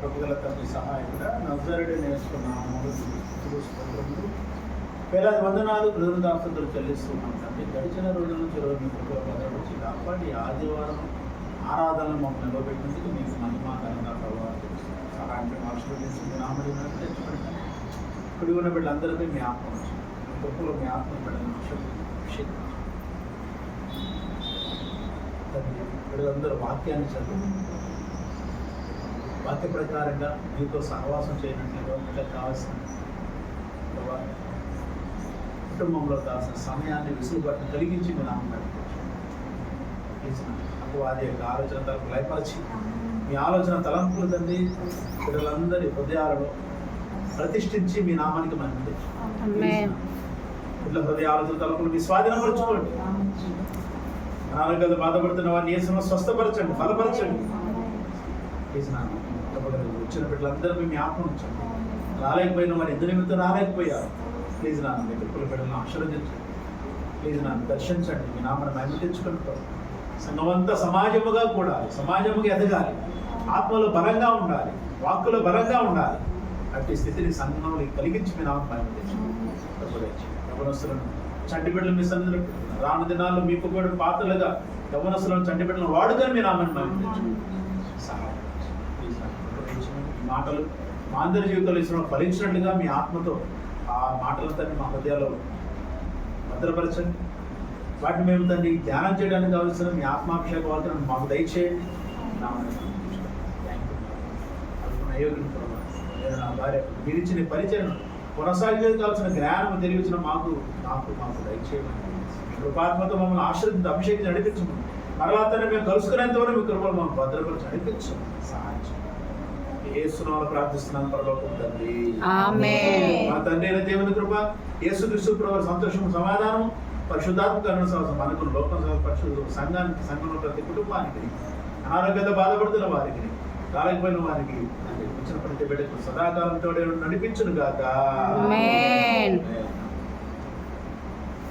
కృపగల తండ్రి సహాయకుడా నజరేయుడైన యేసు నామములో స్తుతులు వేలాది వందనాలు కృతజ్ఞతాస్తుతులు చెల్లిస్తున్నాం తండ్రి. గడిచిన రోజుల నుంచి రోజు మీ కృపలో భద్రపరిచి కాపాడి ఆదివారం ఆరాధనలు మమ్మల్ని నిలబెట్టినందుకు మీకు మహిమాకరంగా ప్రభావం సహాయం ఆశీర్వదించింది నామడి తెచ్చుకుంటాం. కుడి ఉన్న బిడ్డలందరిపై మీ ఆత్మ మీ కృపలో మీ ఆత్మ బిడ్డలను బిడ్డలందరూ వాక్యాన్ని చదువు వాక్య ప్రకారంగా మీతో సహవాసం చేయనట్లుగా మీకు కావాల్సిన కుటుంబంలో కావాల్సిన సమయాన్ని విసులుబాటును కలిగించి మీ నామం వారి యొక్క ఆలోచన తలకు లయపరిచి మీ ఆలోచన తలంపులు తండ్రి బిడ్డలందరి హృదయాలలో ప్రతిష్ఠించి మీ నామానికి మంది ఇట్లా హృదయ ఆలోచన తలంపులు మీ స్వాధీనపరచుకోండి. అనారోగ్యాలు బాధపడుతున్న వారిని ఏ సమస్య స్వస్థపరచండి, బలపరచండి. వచ్చిన బిడ్డలందరూ మీ ఆత్మ ఉంచండి. రాలేకపోయిన వారు ఎందుకు నిమిత్తం రాలేకపోయారు ప్లీజ్ నాన్న మీ కృపల బిడ్డలను ఆశీర్వదించండి. ప్లీజ్ నాన్న దర్శించండి. మీ నామను మహిమ తెచ్చుకుంటాం. సంఘమంతా సమాజముగా కూడాలి, సమాజముగా ఎదగాలి, ఆత్మలో బలంగా ఉండాలి, వాక్కులో బలంగా ఉండాలి. అట్టి స్థితిని సంఘంలో కలిగించి మీ నామను మహిమ తెచ్చుకుంటాం. యవనస్తులను చంటి బిడ్డలు మీ సన్నిధిలో రాను దినాల్లో మీకు కూడా పాత్రలుగా యవనస్తులను చంటి బిడ్డలను వాడుకొని మీ నామను మహిమ తెచ్చుకుంటాం. సహాయం మాటలు మా అందరి జీవితంలో ఇస్తున్న ఫలించినట్లుగా మీ ఆత్మతో ఆ మాటలంతా మా హృదయాల్లో భద్రపరచండి. వాటిని మేము దాన్ని ధ్యానం చేయడానికి కావాల్సిన మీ ఆత్మాభిషేక వార్తను మాకు దయచేయండి. నేను నా భార్య మీరు ఇచ్చిన పరిచయం కొనసాగేది కావాల్సిన జ్ఞానం తెలియచిన మాకు దయచేయండి. కృపాత్మతో మమ్మల్ని ఆశ్రయించి అభిషేకించి నడిపించము. మరలా తను మేము కలుసుకునేంత వరకు మీ కృపలు మాకు భద్రపరిచి నడిపించము. సహాయం యేసునామములో ప్రార్థిస్తున్నాను పరలోకపు తండ్రి. ఆమేన్. మా తండ్రి అయిన దేవుని కృప, యేసుక్రీస్తు ప్రభువు సంతోషము, సమాధానం, పరిశుద్ధాత్మ కరుణ సహవాసం మనకు లోకం పరిశుద్ధ సంఘానికి, సంఘంలో ప్రతి కుటుంబానికి, అనారోగ్యంతో బాధపడుతున్న వారికి, రాలేకపోయిన వారికి వచ్చిన ప్రతి బిడ్డకు సదాకాలంతో నడిపించును గాక. ఆమేన్.